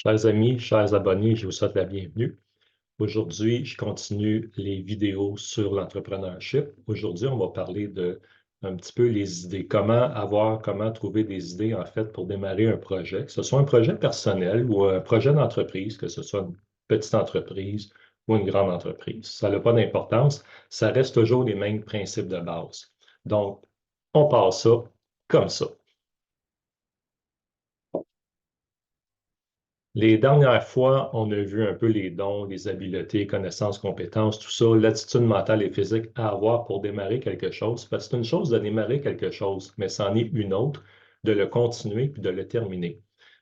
Chers amis, chers abonnés, je vous souhaite la bienvenue. Aujourd'hui, je continue les vidéos sur l'entrepreneurship. Aujourd'hui, on va parler de un petit peu les idées, comment trouver des idées en fait pour démarrer un projet, que ce soit un projet personnel ou un projet d'entreprise, que ce soit une petite entreprise ou une grande entreprise. Ça n'a pas d'importance, ça reste toujours les mêmes principes de base. Donc, on passe ça comme ça. Les dernières fois, on a vu un peu les dons, les habiletés, connaissances, compétences, tout ça, l'attitude mentale et physique à avoir pour démarrer quelque chose. Parce que c'est une chose de démarrer quelque chose, mais c'en est une autre de le continuer puis de le terminer.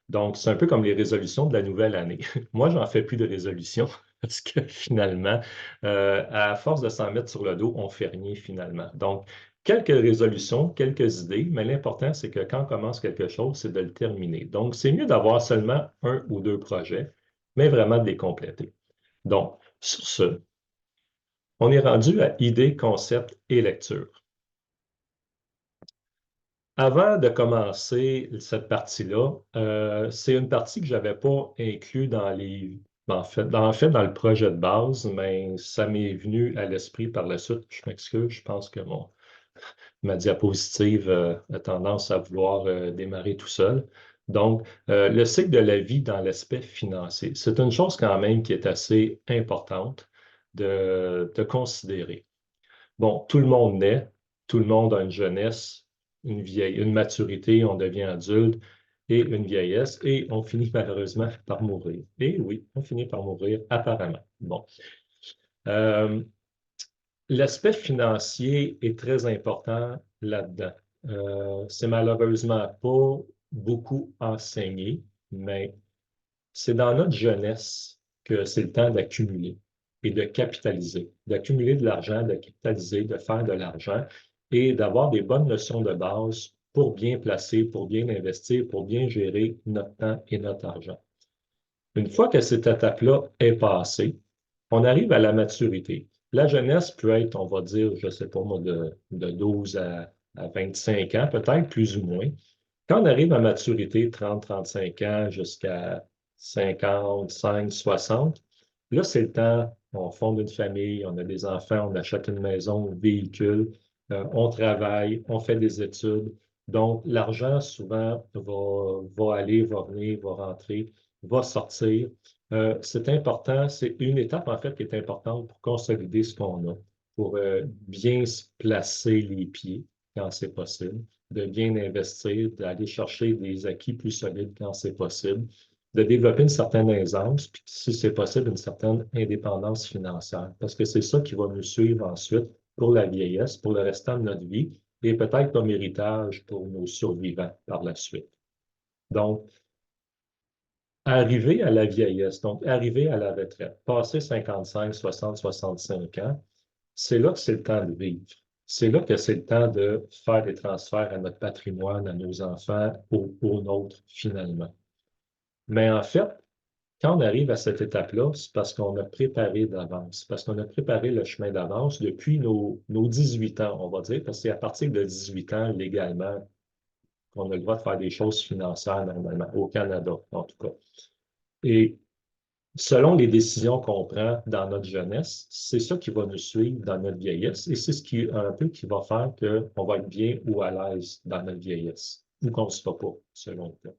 Donc, c'est un peu comme les résolutions de la nouvelle année. Moi, j'en fais plus de résolutions parce que finalement, à force de s'en mettre sur le dos, on ne fait rien finalement. Donc, quelques résolutions, quelques idées, mais l'important, c'est que quand on commence quelque chose, c'est de le terminer. Donc, c'est mieux d'avoir seulement un ou deux projets, mais vraiment de les compléter. Donc, sur ce, on est rendu à idées, concepts et lecture. Avant de commencer cette partie-là, c'est une partie que je n'avais pas inclus dans dans le projet de base, mais ça m'est venu à l'esprit par la suite. Je m'excuse, je pense que ma diapositive a tendance à vouloir démarrer tout seul. Donc, le cycle de la vie dans l'aspect financier, c'est une chose quand même qui est assez importante de considérer. Bon, tout le monde naît, tout le monde a une jeunesse, une maturité, on devient adulte et une vieillesse, et on finit malheureusement par mourir. Et oui, on finit par mourir apparemment. Bon. Euh, L'aspect financier est très important là-dedans. C'est malheureusement pas beaucoup enseigné, mais c'est dans notre jeunesse que c'est le temps d'accumuler et de capitaliser, d'accumuler de l'argent, de capitaliser, de faire de l'argent et d'avoir des bonnes notions de base pour bien placer, pour bien investir, pour bien gérer notre temps et notre argent. Une fois que cette étape-là est passée, on arrive à la maturité. La jeunesse peut être, on va dire, je ne sais pas moi, de 12 à 25 ans, peut-être plus ou moins. Quand on arrive à maturité, 30, 35 ans jusqu'à 55, 60, là, c'est le temps, on fonde une famille, on a des enfants, on achète une maison, un véhicule, on travaille, on fait des études. Donc, l'argent, souvent, va aller, va venir, va rentrer, va sortir. C'est important, c'est une étape, en fait, qui est importante pour consolider ce qu'on a, pour bien se placer les pieds quand c'est possible, de bien investir, d'aller chercher des acquis plus solides quand c'est possible, de développer une certaine aisance, puis si c'est possible, une certaine indépendance financière, parce que c'est ça qui va nous suivre ensuite pour la vieillesse, pour le restant de notre vie, et peut-être comme héritage pour nos survivants par la suite. Donc, arriver à la vieillesse, donc arriver à la retraite, passer 55, 60, 65 ans, c'est là que c'est le temps de vivre. C'est là que c'est le temps de faire des transferts à notre patrimoine, à nos enfants, aux nôtres, finalement. Mais en fait, quand on arrive à cette étape-là, c'est parce qu'on a préparé d'avance, parce qu'on a préparé le chemin d'avance depuis nos 18 ans, on va dire, parce que c'est à partir de 18 ans, légalement, qu'on a le droit de faire des choses financières, normalement, au Canada, en tout cas. Et selon les décisions qu'on prend dans notre jeunesse, c'est ça qui va nous suivre dans notre vieillesse et c'est ce qui, un peu qui va faire qu'on va être bien ou à l'aise dans notre vieillesse ou qu'on ne sera pas, selon le cas.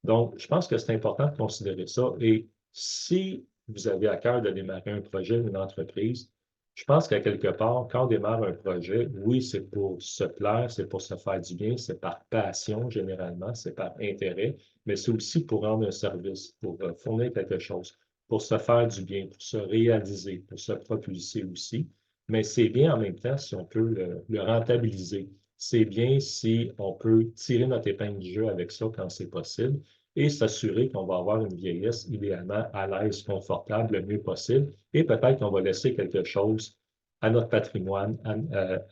Donc, je pense que c'est important de considérer ça. Et si vous avez à cœur de démarrer un projet, une entreprise, je pense qu'à quelque part, quand on démarre un projet, oui, c'est pour se plaire, c'est pour se faire du bien, c'est par passion généralement, c'est par intérêt, mais c'est aussi pour rendre un service, pour fournir quelque chose, pour se faire du bien, pour se réaliser, pour se propulser aussi. Mais c'est bien en même temps si on peut le rentabiliser. C'est bien si on peut tirer notre épingle du jeu avec ça quand c'est possible et s'assurer qu'on va avoir une vieillesse idéalement à l'aise, confortable, le mieux possible. Et peut-être qu'on va laisser quelque chose à notre patrimoine,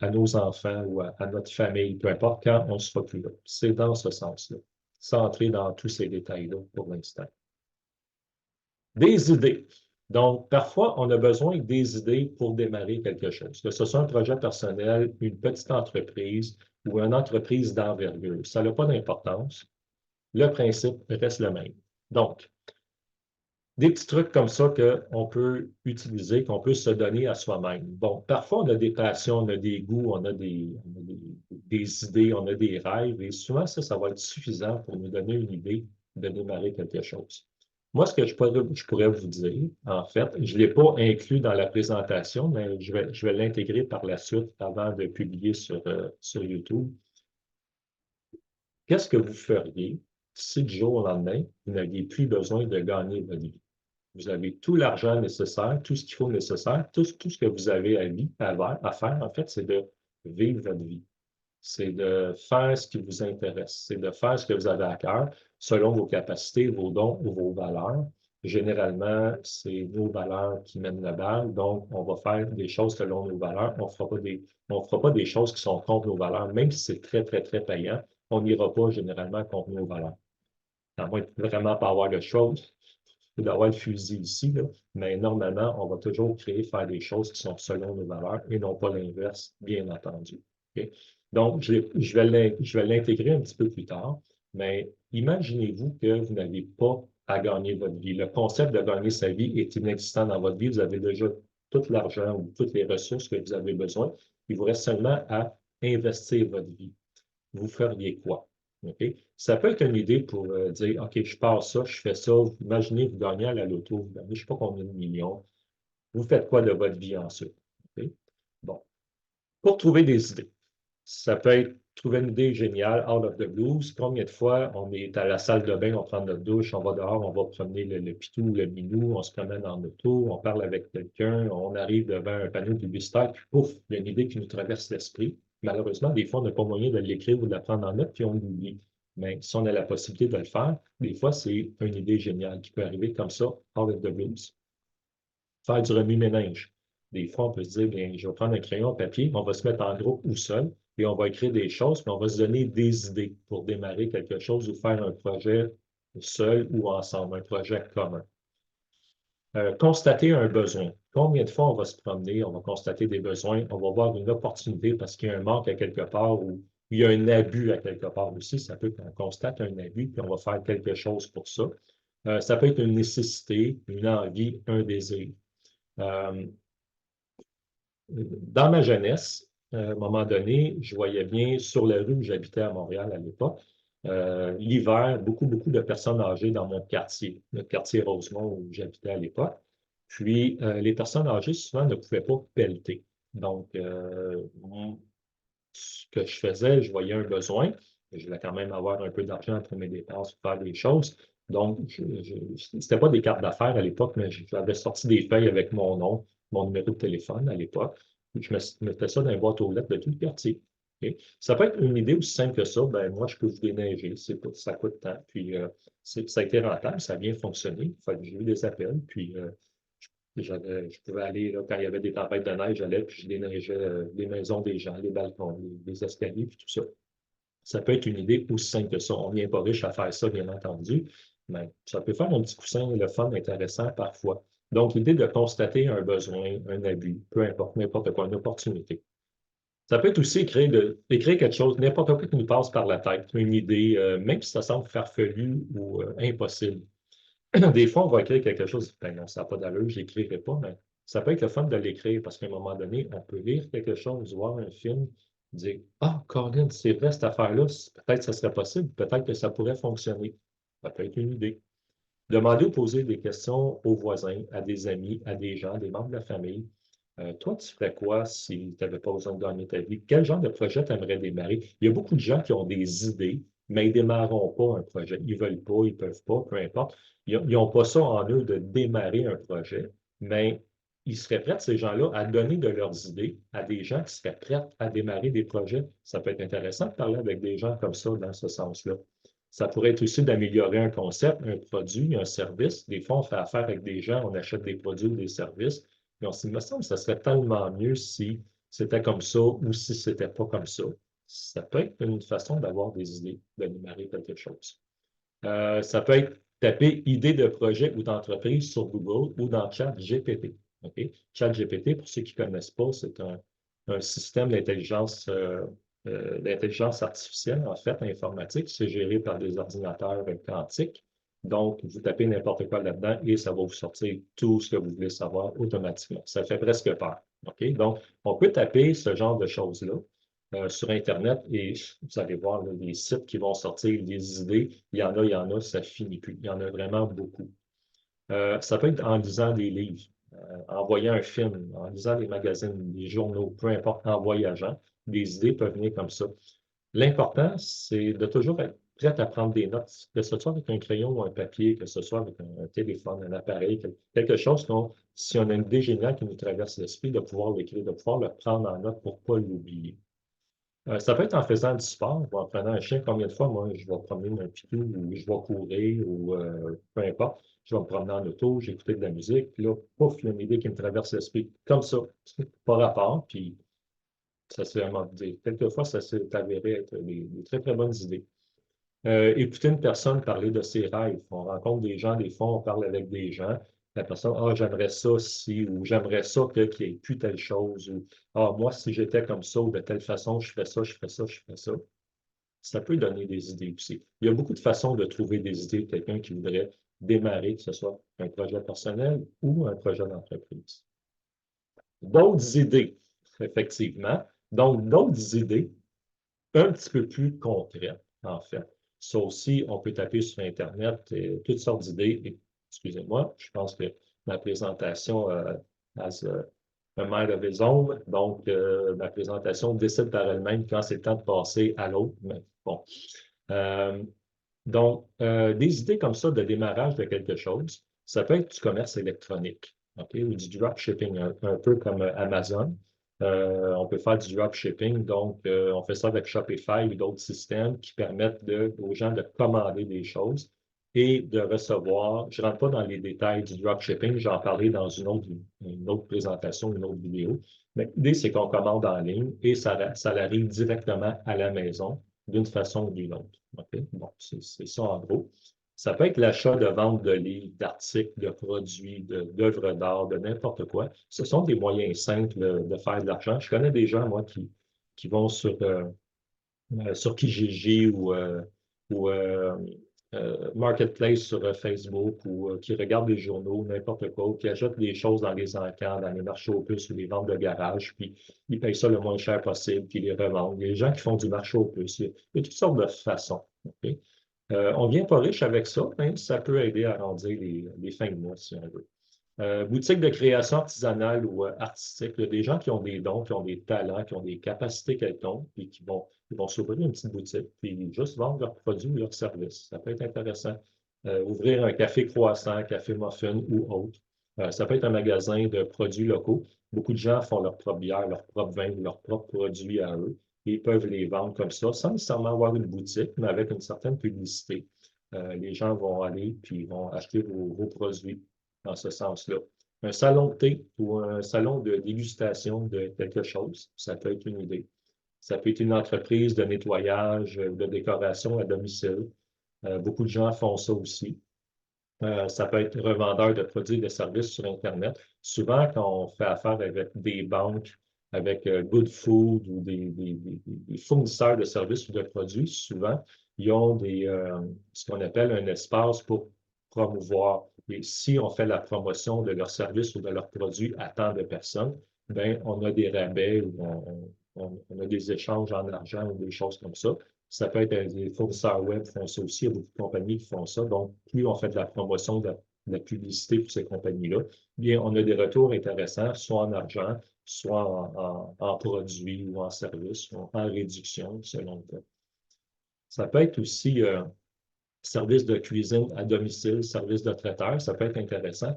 à nos enfants ou à notre famille, peu importe, quand on ne sera plus là. C'est dans ce sens-là, sans entrer dans tous ces détails-là pour l'instant. Des idées. Donc, parfois, on a besoin des idées pour démarrer quelque chose, que ce soit un projet personnel, une petite entreprise ou une entreprise d'envergure. Ça n'a pas d'importance. Le principe reste le même. Donc, Des petits trucs comme ça qu'on peut utiliser, qu'on peut se donner à soi-même. Bon, parfois, on a des passions, on a des goûts, des idées, on a des rêves, et souvent, ça va être suffisant pour nous donner une idée de démarrer quelque chose. Moi, ce que je pourrais vous dire, en fait, je ne l'ai pas inclus dans la présentation, mais je vais l'intégrer par la suite avant de publier sur YouTube. Qu'est-ce que vous feriez si du jour au lendemain, vous n'aviez plus besoin de gagner votre vie? Vous avez tout l'argent nécessaire, tout ce qu'il faut nécessaire, tout ce que vous avez à faire, en fait, c'est de vivre votre vie. C'est de faire ce qui vous intéresse. C'est de faire ce que vous avez à cœur selon vos capacités, vos dons ou vos valeurs. Généralement, c'est nos valeurs qui mènent la balle. Donc, on va faire des choses selon nos valeurs. On fera pas des choses qui sont contre nos valeurs, même si c'est très, très, très payant. On n'ira pas généralement contre nos valeurs. À moins de vraiment pas avoir de choses d'avoir le fusil ici, là, mais normalement, on va toujours faire des choses qui sont selon nos valeurs et non pas l'inverse, bien entendu. OK? Donc, je vais l'intégrer un petit peu plus tard, mais imaginez-vous que vous n'avez pas à gagner votre vie. Le concept de gagner sa vie est inexistant dans votre vie. Vous avez déjà tout l'argent ou toutes les ressources que vous avez besoin. Il vous reste seulement à investir votre vie. Vous feriez quoi? OK? Ça peut être une idée pour dire, OK, je pars ça, je fais ça. Imaginez, vous gagnez à la loto, vous gagnez je ne sais pas combien de millions. Vous faites quoi de votre vie ensuite? OK? Bon. Pour trouver des idées, ça peut être trouver une idée géniale, out of the blues. Combien de fois on est à la salle de bain, on prend notre douche, on va dehors, on va promener le pitou, le minou, on se promène en auto, on parle avec quelqu'un, on arrive devant un panneau publicitaire, puis pouf, il y a une idée qui nous traverse l'esprit. Malheureusement, des fois, on n'a pas moyen de l'écrire ou de la prendre en note, puis on l'oublie. Mais si on a la possibilité de le faire, des fois, c'est une idée géniale qui peut arriver comme ça, out of the blues. Faire du remue-ménage. Des fois, on peut se dire, bien, je vais prendre un crayon, un papier, on va se mettre en groupe ou seul, et on va écrire des choses, puis on va se donner des idées pour démarrer quelque chose ou faire un projet seul ou ensemble, un projet commun. Constater un besoin. Combien de fois on va se promener, on va constater des besoins, on va voir une opportunité parce qu'il y a un manque à quelque part ou il y a un abus à quelque part aussi. Ça peut qu'on constate un abus, puis on va faire quelque chose pour ça. Ça peut être une nécessité, une envie, un désir. Euh, Dans ma jeunesse, à un moment donné, je voyais bien sur la rue où j'habitais à Montréal à l'époque, l'hiver, beaucoup de personnes âgées dans mon quartier, le quartier Rosemont où j'habitais à l'époque. Puis, les personnes âgées, souvent, ne pouvaient pas pelleter. Donc, ce que je faisais, je voyais un besoin. Je voulais quand même avoir un peu d'argent pour mes dépenses, pour faire des choses. Donc, c'était pas des cartes d'affaires à l'époque, mais j'avais sorti des feuilles avec mon nom, mon numéro de téléphone à l'époque. Je mettais ça dans les boîtes aux lettres de tout le quartier. OK? Ça peut être une idée aussi simple que ça. Ben, moi, je peux vous déneiger. Ça coûte tant. Puis, ça a été rentable, ça a bien fonctionné. J'ai eu des appels. Puis, je pouvais aller, là, quand il y avait des tempêtes de neige, j'allais, puis je déneigeais les maisons des gens, les balcons, les escaliers, puis tout ça. Ça peut être une idée aussi simple que ça. On n'est pas riche à faire ça, bien entendu, mais ça peut faire un petit coussin, le fun, intéressant parfois. Donc, l'idée de constater un besoin, un abus, peu importe, n'importe quoi, une opportunité. Ça peut être aussi écrire quelque chose, n'importe quoi qui nous passe par la tête, une idée, même si ça semble farfelu ou impossible. Des fois, on va écrire quelque chose, ben non, ça n'a pas d'allure, je n'écrirai pas, mais ça peut être le fun de l'écrire parce qu'à un moment donné, on peut lire quelque chose, voir un film, dire, ah, Colin, c'est vrai cette affaire-là, peut-être que ça serait possible, peut-être que ça pourrait fonctionner. Ça peut être une idée. Demander ou poser des questions aux voisins, à des amis, à des gens, des membres de la famille. Toi, tu ferais quoi si tu n'avais pas besoin de gagner ta vie? Quel genre de projet tu aimerais démarrer? Il y a beaucoup de gens qui ont des idées, mais ils ne démarreront pas un projet. Ils ne veulent pas, ils ne peuvent pas, peu importe. Ils n'ont pas ça en eux de démarrer un projet, mais ils seraient prêts, ces gens-là, à donner de leurs idées à des gens qui seraient prêts à démarrer des projets. Ça peut être intéressant de parler avec des gens comme ça dans ce sens-là. Ça pourrait être aussi d'améliorer un concept, un produit, un service. Des fois, on fait affaire avec des gens, on achète des produits ou des services. Et on se dit, il me semble que ça serait tellement mieux si c'était comme ça ou si c'était pas comme ça. Ça peut être une façon d'avoir des idées, de démarrer quelque chose. Ça peut être taper idée de projet ou d'entreprise sur Google ou dans ChatGPT. OK? ChatGPT, pour ceux qui ne connaissent pas, c'est un système d'intelligence artificielle, en fait, informatique. C'est géré par des ordinateurs quantiques. Donc, vous tapez n'importe quoi là-dedans et ça va vous sortir tout ce que vous voulez savoir automatiquement. Ça fait presque peur. OK? Donc, on peut taper ce genre de choses-là sur Internet et vous allez voir là, les sites qui vont sortir des idées. Il y en a, ça finit plus. Il y en a vraiment beaucoup. Ça peut être en lisant des livres, en voyant un film, en lisant des magazines, des journaux, peu importe, en voyageant. Des idées peuvent venir comme ça. L'important, c'est de toujours être prêt à prendre des notes, que ce soit avec un crayon ou un papier, que ce soit avec un téléphone, un appareil, quelque chose dont, si on a une idée géniale qui nous traverse l'esprit, de pouvoir l'écrire, de pouvoir le prendre en note pour ne pas l'oublier. Ça peut être en faisant du sport ou en prenant un chien. Combien de fois, moi, je vais promener mon pitou ou je vais courir ou peu importe. Je vais me promener en auto, j'écoutais de la musique, puis là, pouf, il y a une idée qui me traverse l'esprit. Comme ça, pas rapport, puis ça s'est vraiment dit. Quelquefois, ça s'est avéré être des très, très bonnes idées. Écouter une personne parler de ses rêves. On rencontre des gens, des fois, on parle avec des gens. La personne, ah, j'aimerais ça si, ou j'aimerais ça qu'il n'y ait plus telle chose, ou ah, moi, si j'étais comme ça, ou de telle façon, je ferais ça, je ferais ça, je ferais ça. Ça peut donner des idées aussi. Il y a beaucoup de façons de trouver des idées de quelqu'un qui voudrait démarrer, que ce soit un projet personnel ou un projet d'entreprise. D'autres idées, effectivement. Donc, d'autres idées un petit peu plus concrètes, en fait. Ça aussi, on peut taper sur Internet toutes sortes d'idées. Excusez-moi, je pense que ma présentation has a mind of its own. Donc, ma présentation décide par elle-même quand c'est le temps de passer à l'autre. Mais bon. Euh, donc, des idées comme ça de démarrage de quelque chose, ça peut être du commerce électronique, OK, ou du dropshipping, un peu comme Amazon. On peut faire du dropshipping, donc on fait ça avec Shopify ou d'autres systèmes qui permettent aux gens de commander des choses et de recevoir. Je ne rentre pas dans les détails du dropshipping, j'en parlais dans une autre présentation, une autre vidéo. Mais l'idée, c'est qu'on commande en ligne et ça arrive directement à la maison d'une façon ou d'une autre. OK? Bon, c'est ça en gros. Ça peut être l'achat de vente de livres, d'articles, de produits, d'œuvres d'art, de n'importe quoi. Ce sont des moyens simples de faire de l'argent. Je connais des gens, moi, qui vont sur Kijiji ou Marketplace sur Facebook ou qui regardent des journaux, n'importe quoi, ou qui achètent des choses dans les encans, dans les marchés aux puces ou les ventes de garage, puis ils payent ça le moins cher possible, puis ils les revendent. Il y a des gens qui font du marché aux puces. Il y a toutes sortes de façons. OK? On ne vient pas riche avec ça, mais ça peut aider à arrondir les fins de mois, si on veut. Boutique de création artisanale ou artistique, il y a des gens qui ont des dons, qui ont des talents, qui ont des capacités quelconques, puis ils vont s'ouvrir une petite boutique, puis juste vendre leurs produits ou leurs services. Ça peut être intéressant. Ouvrir un café croissant, café muffin ou autre. Ça peut être un magasin de produits locaux. Beaucoup de gens font leur propre bière, leur propre vin ou leurs propres produits à eux. Et ils peuvent les vendre comme ça, sans nécessairement avoir une boutique, mais avec une certaine publicité. Les gens vont aller puis ils vont acheter vos produits dans ce sens-là. Un salon de thé ou un salon de dégustation de quelque chose, ça peut être une idée. Ça peut être une entreprise de nettoyage, de décoration à domicile. Beaucoup de gens font ça aussi. Ça peut être revendeur de produits et de services sur Internet. Souvent, quand on fait affaire avec des banques, avec Good Food ou des fournisseurs de services ou de produits, souvent, ils ont ce qu'on appelle un espace pour promouvoir. Et si on fait la promotion de leurs services ou de leurs produits à tant de personnes, ben, on a des rabais ou on a des échanges en argent ou des choses comme ça. Ça peut être des fournisseurs web qui font ça aussi. Il y a beaucoup de compagnies qui font ça. Donc, plus on fait de la promotion, de la publicité pour ces compagnies-là, bien, on a des retours intéressants, soit en argent, soit en produits ou en services, ou en réduction, selon le cas. Ça peut être aussi service de cuisine à domicile, service de traiteur, ça peut être intéressant.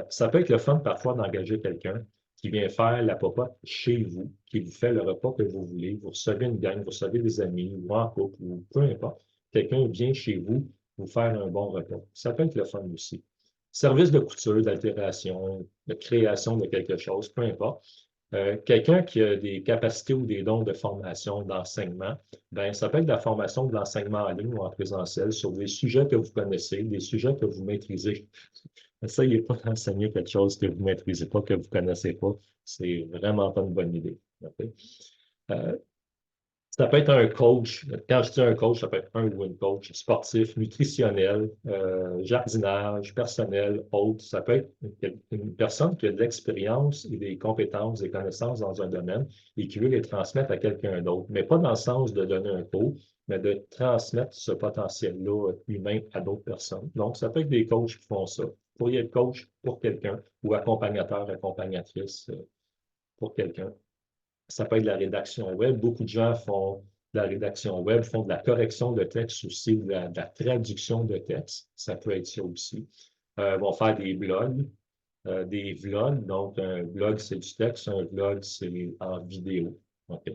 Ça peut être le fun parfois d'engager quelqu'un qui vient faire la popote chez vous, qui vous fait le repas que vous voulez. Vous recevez une gang, vous recevez des amis ou en couple ou peu importe. Quelqu'un vient chez vous vous faire un bon repas. Ça peut être le fun aussi. Service de couture, d'altération, de création de quelque chose, peu importe. Quelqu'un qui a des capacités ou des dons de formation, d'enseignement, ben, ça peut être de la formation de l'enseignement en ligne ou en présentiel sur des sujets que vous connaissez, des sujets que vous maîtrisez. Essayez pas d'enseigner quelque chose que vous ne maîtrisez pas, que vous ne connaissez pas. C'est vraiment pas une bonne idée. Okay? Euh, Ça peut être un coach. Quand je dis un coach, ça peut être un ou une coach sportif, nutritionnel, jardinage, personnel, autre. Ça peut être une personne qui a de l'expérience et des compétences, des connaissances dans un domaine et qui veut les transmettre à quelqu'un d'autre. Mais pas dans le sens de donner un cours, mais de transmettre ce potentiel-là humain à d'autres personnes. Donc, ça peut être des coachs qui font ça. Vous pourriez être coach pour quelqu'un ou accompagnateur, accompagnatrice pour quelqu'un. Ça peut être de la rédaction web. Beaucoup de gens font de la rédaction web, font de la correction de texte aussi, de la traduction de texte. Ça peut être ça aussi. Vont faire des blogs, des vlogs. Donc, un blog, c'est du texte. Un vlog, c'est en vidéo. OK?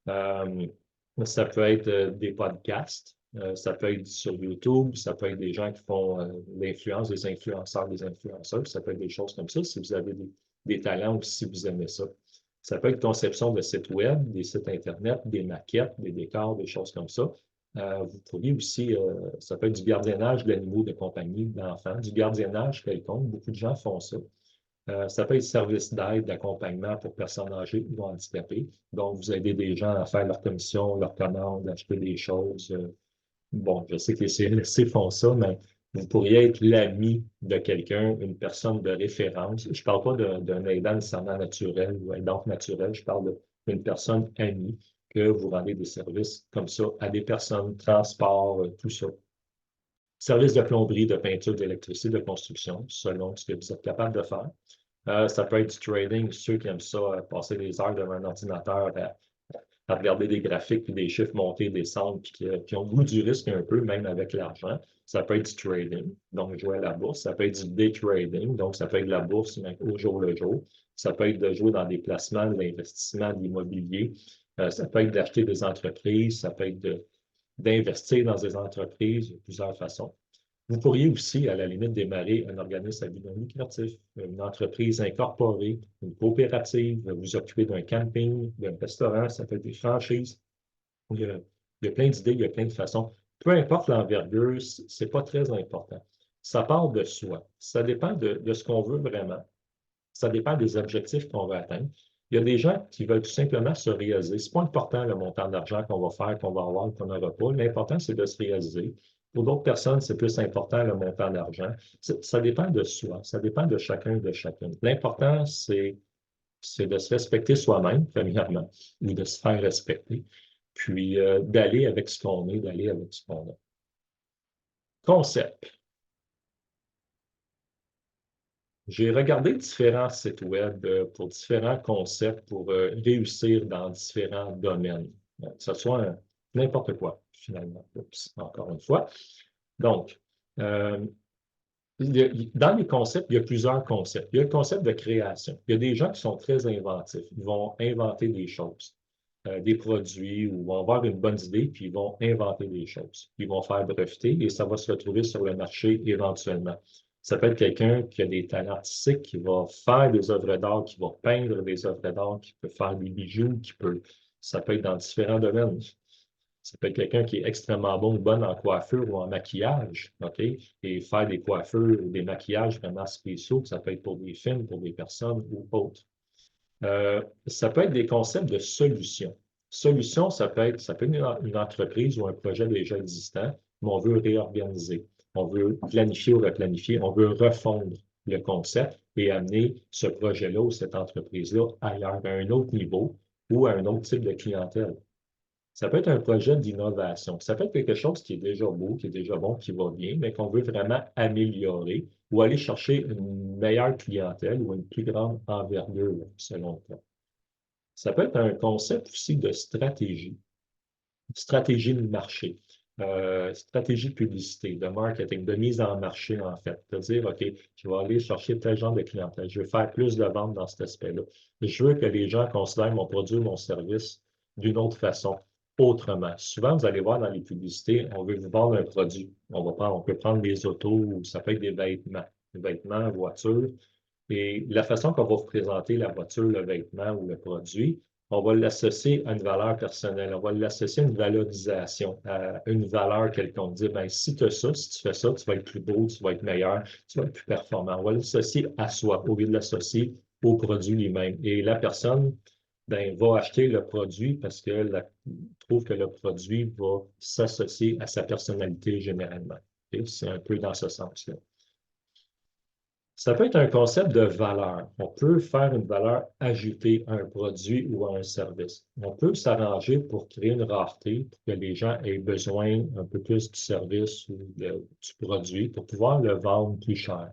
Euh, Ça peut être des podcasts. Ça peut être sur YouTube. Ça peut être des gens qui font l'influence, des influenceurs, des influenceurs. Ça peut être des choses comme ça si vous avez des talents ou si vous aimez ça. Ça peut être conception de sites web, des sites Internet, des maquettes, des décors, des choses comme ça. Vous pourriez aussi, ça peut être du gardiennage d'animaux de compagnie, d'enfants, du gardiennage quelconque. Beaucoup de gens font ça. Ça peut être service d'aide, d'accompagnement pour personnes âgées ou handicapées. Donc, vous aidez des gens à faire leur commission, leurs commandes, acheter des choses. Bon, je sais que les CLSC font ça, mais vous pourriez être l'ami de quelqu'un, une personne de référence. Je ne parle pas d'un aidant nécessairement naturel ou aidante naturelle, je parle d'une personne amie que vous rendez des services comme ça à des personnes, transport, tout ça. Service de plomberie, de peinture, d'électricité, de construction, selon ce que vous êtes capable de faire. Ça peut être du trading, ceux qui aiment ça, passer des heures devant un ordinateur à regarder des graphiques puis des chiffres monter, descendre, puis qui ont le goût du risque un peu, même avec l'argent. Ça peut être du trading, donc jouer à la bourse. Ça peut être du day trading, donc ça peut être de la bourse mais au jour le jour. Ça peut être de jouer dans des placements, de l'investissement, de l'immobilier. Ça peut être d'acheter des entreprises. Ça peut être d'investir dans des entreprises de plusieurs façons. Vous pourriez aussi, à la limite, démarrer un organisme à but non lucratif, une entreprise incorporée, une coopérative, vous occuper d'un camping, d'un restaurant, ça peut être des franchises. Il y a, il y a plein d'idées, il y a plein de façons. Peu importe l'envergure, c'est pas très important. Ça part de soi. Ça dépend de ce qu'on veut vraiment. Ça dépend des objectifs qu'on veut atteindre. Il y a des gens qui veulent tout simplement se réaliser. Ce n'est pas important le montant d'argent qu'on va faire, qu'on va avoir, qu'on n'aura pas. L'important, c'est de se réaliser. Pour d'autres personnes, c'est plus important le montant d'argent. Ça dépend de soi, ça dépend de chacun et de chacune. L'important, c'est de se respecter soi-même, premièrement, ou de se faire respecter, puis d'aller avec ce qu'on est, d'aller avec ce qu'on a. Concept. J'ai regardé différents sites web pour différents concepts pour réussir dans différents domaines, que ce soit n'importe quoi, finalement. Oups, encore une fois. Donc, euh, dans les concepts, il y a plusieurs concepts. Il y a le concept de création. Il y a des gens qui sont très inventifs. Ils vont inventer des choses, des produits, ou vont avoir une bonne idée, puis ils vont inventer des choses. Ils vont faire breveter et ça va se retrouver sur le marché éventuellement. Ça peut être quelqu'un qui a des talents artistiques, qui va faire des œuvres d'art, qui va peindre des œuvres d'art, qui peut faire des bijoux, ça peut être dans différents domaines. Ça peut être quelqu'un qui est extrêmement bon ou bonne en coiffure ou en maquillage, OK? Et faire des coiffures ou des maquillages vraiment spéciaux, ça peut être pour des films, pour des personnes ou autres. Ça peut être des concepts de solutions. Solution, ça peut être une entreprise ou un projet déjà existant, mais on veut réorganiser. On veut planifier ou replanifier. On veut refondre le concept et amener ce projet-là ou cette entreprise-là ailleurs, à un autre niveau ou à un autre type de clientèle. Ça peut être un projet d'innovation. Ça peut être quelque chose qui est déjà beau, qui est déjà bon, qui va bien, mais qu'on veut vraiment améliorer ou aller chercher une meilleure clientèle ou une plus grande envergure, selon toi. Ça peut être un concept aussi de stratégie de marché, stratégie de publicité, de marketing, de mise en marché, en fait. De dire, OK, je vais aller chercher tel genre de clientèle, je veux faire plus de ventes dans cet aspect-là. Je veux que les gens considèrent mon produit, mon service d'une autre façon, autrement. Souvent, vous allez voir dans les publicités, on veut vous vendre un produit. On peut prendre des autos, ou ça peut être des vêtements, voitures. Et la façon qu'on va vous présenter la voiture, le vêtement ou le produit, on va l'associer à une valeur personnelle, on va l'associer à une valorisation, à une valeur quelconque. Dire, ben, si tu as ça, si tu fais ça, tu vas être plus beau, tu vas être meilleur, tu vas être plus performant. On va l'associer à soi au lieu de l'associer au produit lui-même. Et la personne ben, va acheter le produit parce que trouve que le produit va s'associer à sa personnalité généralement. Et c'est un peu dans ce sens-là. Ça peut être un concept de valeur. On peut faire une valeur ajoutée à un produit ou à un service. On peut s'arranger pour créer une rareté pour que les gens aient besoin un peu plus du service ou du produit pour pouvoir le vendre plus cher.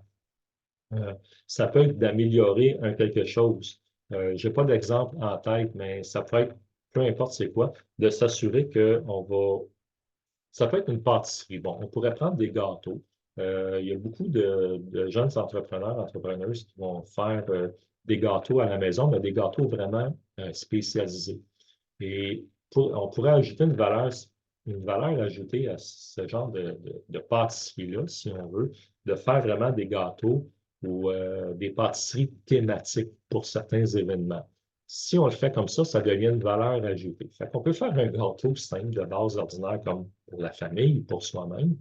Euh, Ça peut être d'améliorer un quelque chose. Je n'ai pas d'exemple en tête, mais ça peut être, peu importe c'est quoi, de s'assurer qu'on va ça peut être une pâtisserie. Bon, on pourrait prendre des gâteaux. Il y a beaucoup de jeunes entrepreneurs, entrepreneuses qui vont faire des gâteaux à la maison, mais des gâteaux vraiment spécialisés. Et on pourrait ajouter une valeur ajoutée à ce genre de pâtisserie-là, si on veut, de faire vraiment des gâteaux ou des pâtisseries thématiques pour certains événements. Si on le fait comme ça devient une valeur ajoutée. Fait qu'on peut faire un gâteau simple de base ordinaire comme pour la famille, pour soi-même,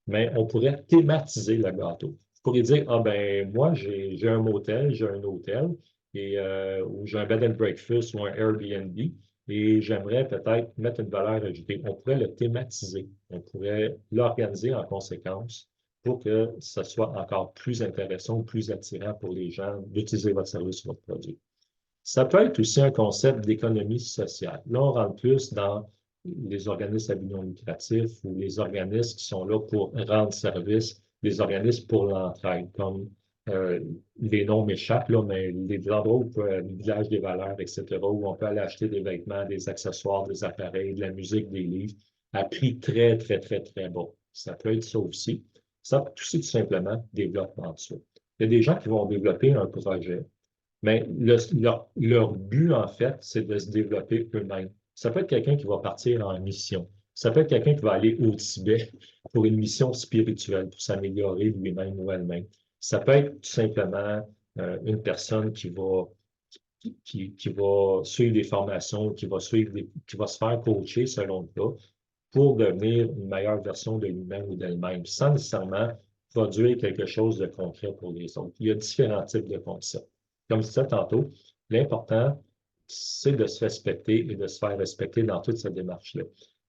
mais on pourrait thématiser le gâteau. Vous pourriez dire, ah ben moi, j'ai un motel, j'ai un hôtel, ou j'ai un bed and breakfast ou un Airbnb, et j'aimerais peut-être mettre une valeur ajoutée. On pourrait le thématiser, on pourrait l'organiser en conséquence pour que ce soit encore plus intéressant ou plus attirant pour les gens d'utiliser votre service ou votre produit. Ça peut être aussi un concept d'économie sociale. Là, on rentre plus dans les organismes à but non lucratif ou les organismes qui sont là pour rendre service, les organismes pour l'entraide, comme euh, les noms m'échappent, là, mais les endroits où le village des valeurs, etc., où on peut aller acheter des vêtements, des accessoires, des appareils, de la musique, des livres, à prix très, très, très, très bas. Ça peut être ça aussi. Ça peut être aussi tout simplement développement de soi. Il y a des gens qui vont développer un projet mais leur but, en fait, c'est de se développer eux-mêmes. Ça peut être quelqu'un qui va partir en mission. Ça peut être quelqu'un qui va aller au Tibet pour une mission spirituelle, pour s'améliorer lui-même ou elle-même. Ça peut être tout simplement une personne qui va suivre des formations, qui va se faire coacher selon le cas pour devenir une meilleure version de lui-même ou d'elle-même, sans nécessairement produire quelque chose de concret pour les autres. Il y a différents types de concepts. Comme je disais tantôt, l'important, c'est de se respecter et de se faire respecter dans toute cette démarche-là.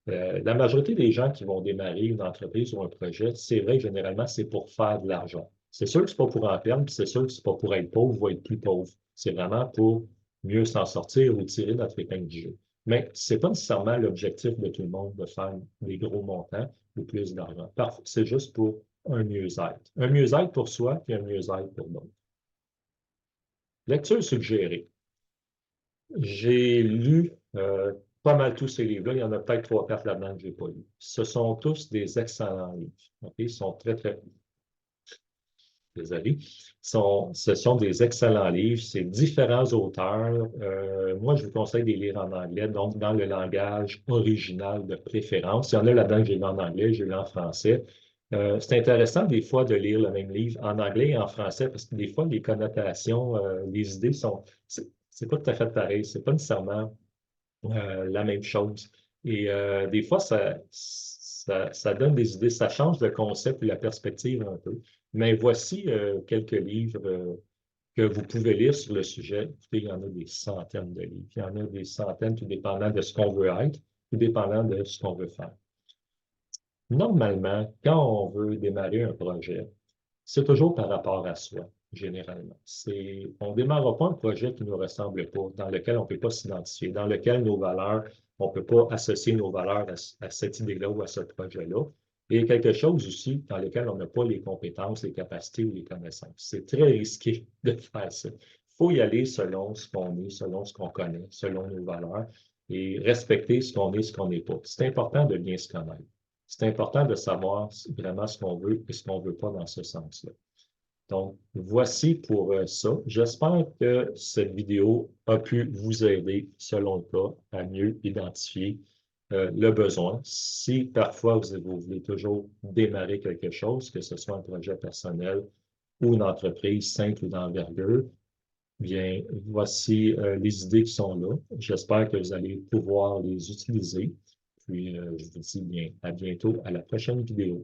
La majorité des gens qui vont démarrer une entreprise ou un projet, c'est vrai, généralement, c'est pour faire de l'argent. C'est sûr que c'est pas pour en perdre, puis c'est sûr que c'est pas pour être pauvre ou être plus pauvre. C'est vraiment pour mieux s'en sortir ou tirer notre épingle du jeu. Mais c'est pas nécessairement l'objectif de tout le monde de faire des gros montants ou plus d'argent. Parfois, c'est juste pour un mieux-être. Un mieux-être pour soi, puis un mieux-être pour d'autres. Lecture suggérée. J'ai lu pas mal tous ces livres-là. Il y en a peut-être 3 4 là-dedans que je n'ai pas lu. Ce sont tous des excellents livres. OK? Ils sont très, très, désolé. Ce sont des excellents livres. C'est différents auteurs. Moi, je vous conseille de les lire en anglais, donc dans le langage original de préférence. Il y en a là-dedans que j'ai lu en anglais, j'ai lu en français. C'est intéressant des fois de lire le même livre en anglais et en français parce que des fois, les connotations, les idées sont. C'est pas tout à fait pareil. C'est pas nécessairement la même chose. Et des fois, ça donne des idées, ça change le concept et la perspective un peu. Mais voici quelques livres que vous pouvez lire sur le sujet. Écoutez, il y en a des centaines de livres. Il y en a des centaines, tout dépendant de ce qu'on veut être, tout dépendant de ce qu'on veut faire. Normalement, quand on veut démarrer un projet, c'est toujours par rapport à soi, généralement. On ne démarrera pas un projet qui ne nous ressemble pas, dans lequel on ne peut pas s'identifier, dans lequel nos valeurs, on ne peut pas associer nos valeurs à cette idée-là ou à ce projet-là. Et quelque chose aussi dans lequel on n'a pas les compétences, les capacités ou les connaissances. C'est très risqué de faire ça. Il faut y aller selon ce qu'on est, selon ce qu'on connaît, selon nos valeurs et respecter ce qu'on est, ce qu'on n'est pas. C'est important de bien se connaître. C'est important de savoir vraiment ce qu'on veut et ce qu'on ne veut pas dans ce sens-là. Donc, voici pour ça. J'espère que cette vidéo a pu vous aider, selon le cas, à mieux identifier le besoin. Si parfois vous voulez toujours démarrer quelque chose, que ce soit un projet personnel ou une entreprise simple ou d'envergure, bien, voici les idées qui sont là. J'espère que vous allez pouvoir les utiliser. Puis, je vous dis bien à bientôt à la prochaine vidéo.